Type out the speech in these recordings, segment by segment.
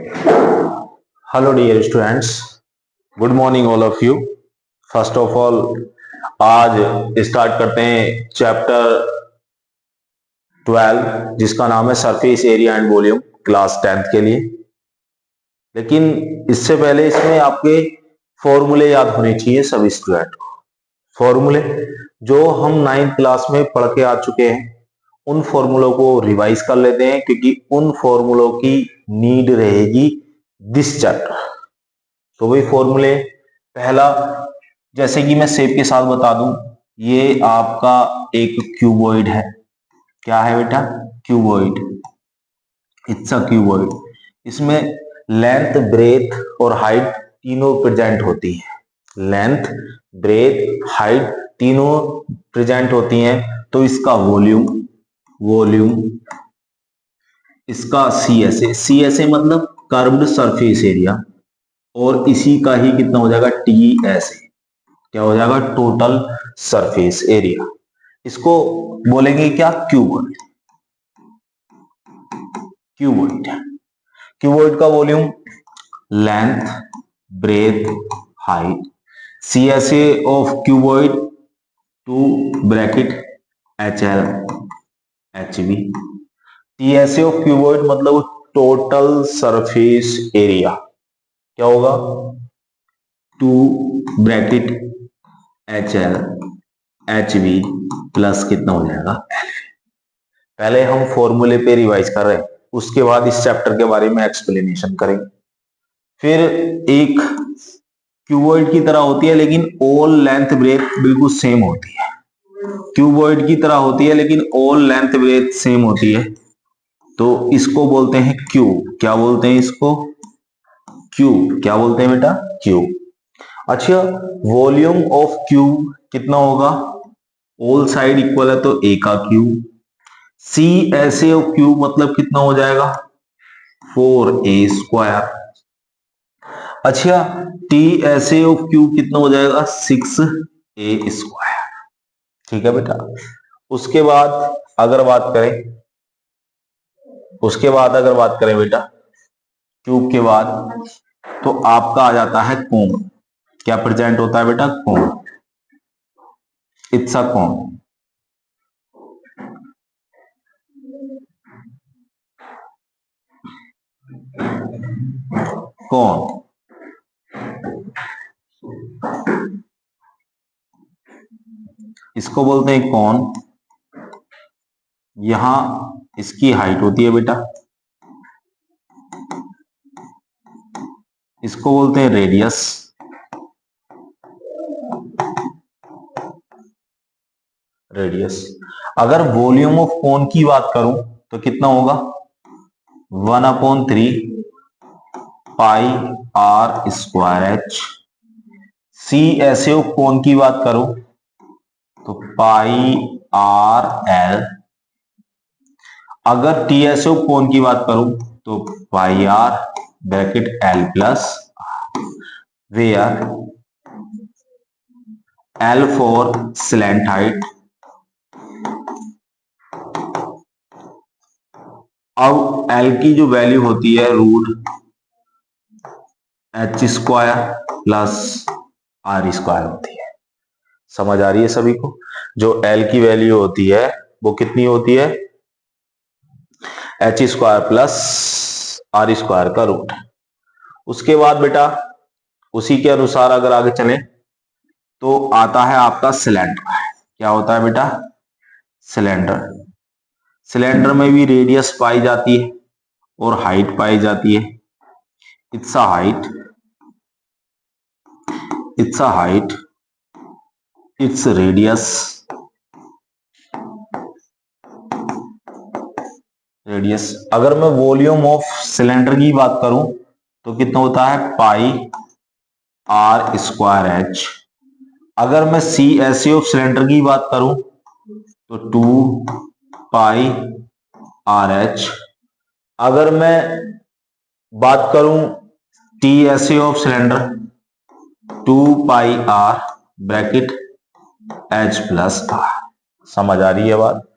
Hello dear students, good morning all of you. First of all आज start करते हैं chapter 12 जिसका नाम है surface area and volume, class 10th के लिए। लेकिन इससे पहले इसमें आपके फॉर्मूले याद होने चाहिए सभी स्टूडेंट को। फॉर्मूले जो हम 9th क्लास में पढ़ के आ चुके हैं उन फॉर्मूलों को रिवाइज कर लेते हैं, क्योंकि उन फॉर्मूलों की नीड रहेगी दिस चैप्टर। तो वही फॉर्मूले, पहला जैसे कि मैं शेप के साथ बता दूं, ये आपका एक क्यूबॉइड है। क्या है बेटा? क्यूबॉइड। It's a cuboid. इसमें लेंथ, ब्रेथ और हाइट तीनों प्रेजेंट होती है। लेंथ, ब्रेथ, हाइट तीनों प्रेजेंट होती हैं। तो इसका वॉल्यूम इसका सी एस ए मतलब कर्व्ड सरफेस एरिया, और इसी का ही कितना हो जाएगा? T S A. क्या हो जाएगा? Total surface area. इसको बोलेंगे क्या? क्यूबॉइड। क्यूबॉइड क्यूबॉइड का volume, length, breadth, height. C S A of cuboid 2 bracket H L H B. T S A of cuboid मतलब टोटल सरफेस एरिया क्या होगा? 2 bracket H L H B plus कितना हो जाएगा? L. पहले हम फॉर्मूले पे रिवाइज कर रहे हैं, उसके बाद इस चैप्टर के बारे में एक्सप्लेनेशन करेंगे। फिर एक क्यूबॉइड की तरह होती है लेकिन ऑल लेंथ ब्रेथ बिल्कुल सेम होती है। क्यूबॉइड की तरह होती है लेकिन ऑल लेंथ ब्रेथ सेम होती है, तो इसको बोलते हैं क्यूब। क्या बोलते हैं इसको? क्यूब। क्या बोलते हैं बेटा? क्यूब। अच्छा, वॉल्यूम ऑफ क्यूब कितना होगा? ऑल साइड इक्वल है तो ए का cube. C S A of cube मतलब कितना हो जाएगा? 4a square. अच्छा, T S A of cube कितना हो जाएगा? 6a square. ठीक है बेटा। उसके बाद अगर बात करें बेटा क्यूब के बाद, तो आपका आ जाता है कोण। क्या प्रेजेंट होता है बेटा? कोण। इट्स अ कोण। कोण इसको बोलते हैं कोण। यहां इसकी हाइट होती है बेटा, इसको बोलते हैं रेडियस। अगर वॉल्यूम ऑफ कोन की बात करूं तो कितना होगा? 1/3 pi are square h. C S A of cone की बात करूं तो पाई आर एल। अगर T S A of cone की बात करूं तो pi are bracket l plus, where l for slant height. अब एल की जो वैल्यू होती है root h square plus are square होती है। समझ आ रही है सभी को? जो एल की वैल्यू होती है वो कितनी होती है? H square plus are square का रूट। उसके बाद बेटा उसी के अनुसार अगर आगे चले तो आता है आपका सिलेंडर। क्या होता है बेटा? सिलेंडर। सिलेंडर में भी रेडियस पाई जाती है और हाइट पाई जाती है। It's a height, its radius, अगर मैं वॉल्यूम ऑफ सिलेंडर की बात करूं तो कितना होता है? Pi are square H. अगर मैं C S A of cylinder की बात करूं तो 2 पाई आर एच। अगर मैं बात करूं T S A of cylinder 2 pi are bracket H plus R. समझ आ रही है बात?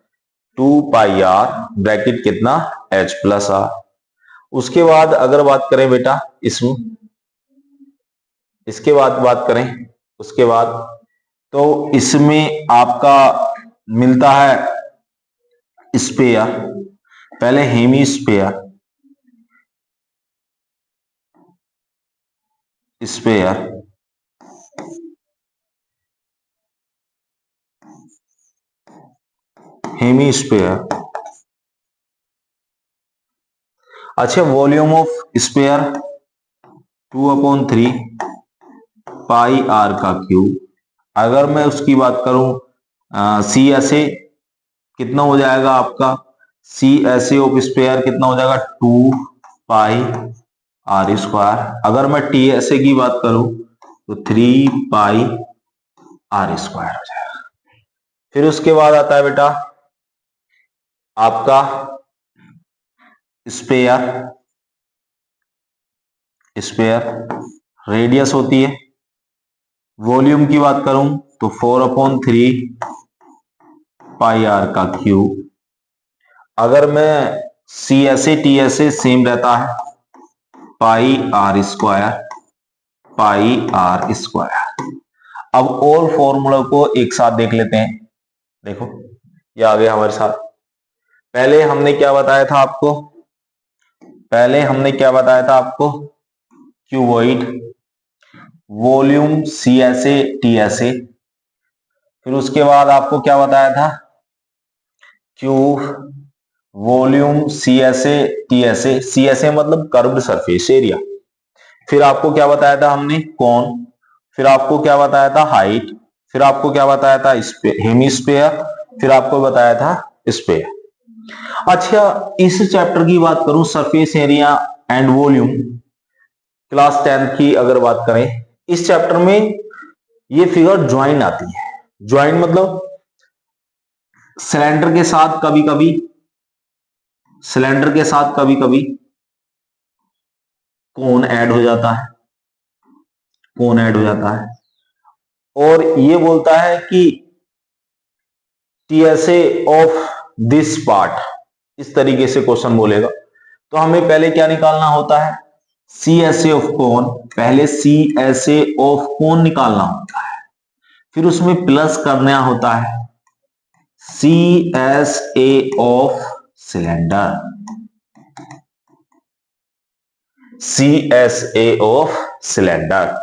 2 पाई आर ब्रैकेट कितना? H plus R. उसके बाद अगर बात करें बेटा इसमें, इसके बाद बात करें उसके बाद, तो इसमें आपका मिलता है स्पेयर, पहले hemisphere, sphere, hemisphere. अच्छा, volume of sphere 2/3 pi r का क्यूब। अगर मैं उसकी बात करूं सी एस ए कितना हो जाएगा आपका, C S A of sphere कितना हो जाएगा 2 पाई आर स्क्वायर। अगर मैं टी एस ए की बात करूं तो 3 पाई आर स्क्वायर हो जाएगा। फिर उसके बाद आता है बेटा आपका स्पेयर, स्पेयर रेडियस होती है। वॉल्यूम की बात करूं तो 4/3 पाई आर का क्यूब। अगर मैं C S A T S A same रहता है, pi are square, pi are square. अब और फॉर्मूला को एक साथ देख लेते हैं। देखो ये आ गया हमारे साथ। पहले हमने क्या बताया था आपको, पहले हमने क्या बताया था आपको, cuboid, volume C S A T S A. फिर उसके बाद आपको क्या बताया था, cube, volume C S A T S A, C S A मतलब कर्व्ड सरफेस एरिया। फिर आपको क्या बताया था हमने, कौन। फिर आपको क्या बताया था, हाइट। फिर आपको क्या बताया था, हेमीस्फेयर। फिर आपको बताया था स्पेयर। अच्छा, इस चैप्टर की बात करूं, surface area and volume, class 10th की अगर बात करें, इस चैप्टर में ये फिगर ज्वाइन आती है। ज्वाइन मतलब सिलेंडर के साथ कभी कभी, सिलेंडर के साथ कभी कभी कोन ऐड हो जाता है, कोन ऐड हो जाता है। और ये बोलता है कि टीएसए ऑफ दिस पार्ट, इस तरीके से क्वेश्चन बोलेगा। तो हमें पहले क्या निकालना होता है, सी एस ए ऑफ कोन। पहले सी एस ए ऑफ कोन निकालना होता है, फिर उसमें प्लस करना होता है C S A of cylinder, C S A of cylinder.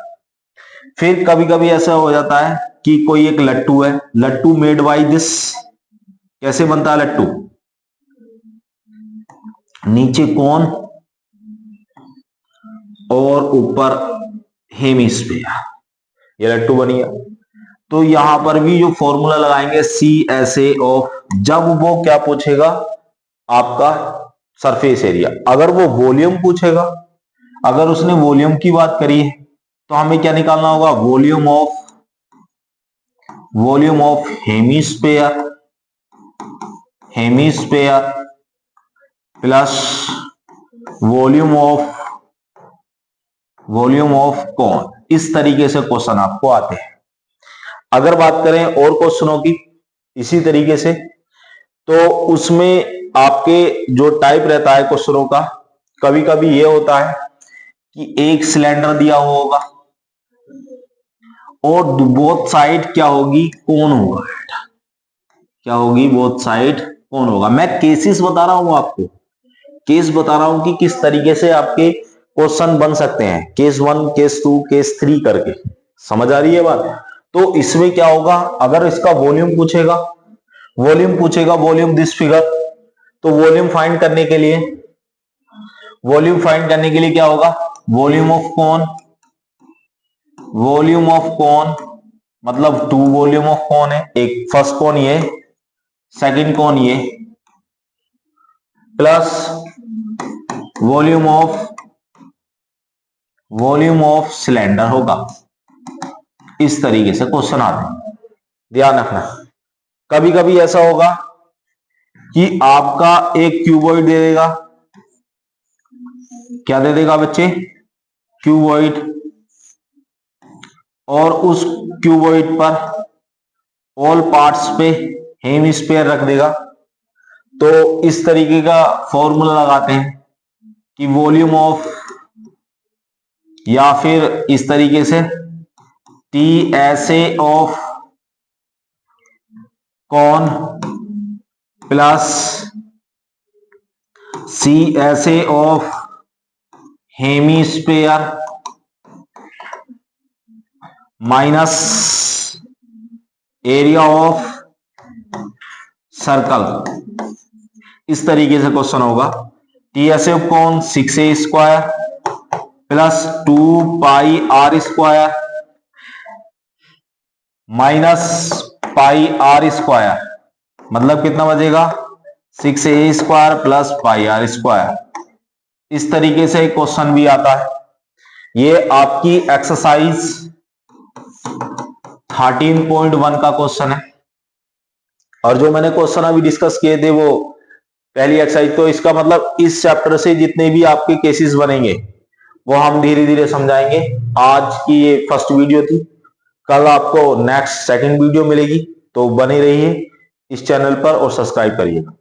फिर कभी कभी ऐसा हो जाता है कि कोई एक लट्टू है, लट्टू मेड बाय दिस, कैसे बनता है लट्टू, नीचे कोन और ऊपर हेमिस्फीयर, ये लट्टू बन गया। तो यहां पर भी जो फॉर्मूला लगाएंगे सी एस ए ऑफ, जब वो क्या पूछेगा आपका सरफेस एरिया। अगर वो वॉल्यूम पूछेगा, अगर उसने वॉल्यूम की बात करी है तो हमें क्या निकालना होगा, volume of hemisphere, hemisphere plus volume of cone. इस तरीके से क्वेश्चन आपको आते हैं। अगर बात करें और क्वेश्चनों की इसी तरीके से, तो उसमें आपके जो टाइप रहता है क्वेश्चनों का, कभी कभी ये होता है कि एक सिलेंडर दिया होगा और बोथ साइड क्या होगी, कोन होगा। क्या होगी, बोथ साइड कोन होगा। मैं केसेस बता रहा हूं आपको, केस बता रहा हूं कि किस तरीके से आपके क्वेश्चन बन सकते हैं, केस 1, केस 2, केस 3 करके। समझ आ रही है बात। तो इसमें क्या होगा, अगर इसका वॉल्यूम पूछेगा, वॉल्यूम दिस फिगर, तो वॉल्यूम फाइंड करने के लिए, क्या होगा, वॉल्यूम ऑफ कोन मतलब 2 वॉल्यूम ऑफ कोन है, एक फर्स्ट कोन ये, सेकंड कोन ये, प्लस वॉल्यूम ऑफ सिलेंडर होगा। इस तरीके से क्वेश्चन आते हैं, ध्यान रखना। कभी कभी ऐसा होगा कि आपका एक क्यूबॉइड दे देगा, क्या दे देगा बच्चे, क्यूबॉइड, और उस क्यूबॉइड पर ऑल पार्ट्स पे हेमिस्फीयर रख देगा। तो इस तरीके का फॉर्मूला लगाते हैं कि वॉल्यूम ऑफ, या फिर इस तरीके से TSA of cone plus CSA of hemisphere minus area of circle. इस तरीके से क्वेश्चन होगा। TSA of cone 6a square plus 2πr square minus πr square, मतलब कितना बचेगा 6a square plus πr square. इस तरीके से क्वेश्चन भी आता है। ये आपकी एक्सरसाइज 13.1 का क्वेश्चन है। और जो मैंने क्वेश्चन अभी डिस्कस किए थे वो पहली एक्सरसाइज, तो इसका मतलब इस चैप्टर से जितने भी आपके केसेस बनेंगे वो हम धीरे धीरे समझाएंगे। आज की ये फर्स्ट वीडियो थी, कल आपको नेक्स्ट सेकंड वीडियो मिलेगी, तो बने रहिए इस चैनल पर और सब्सक्राइब करिएगा।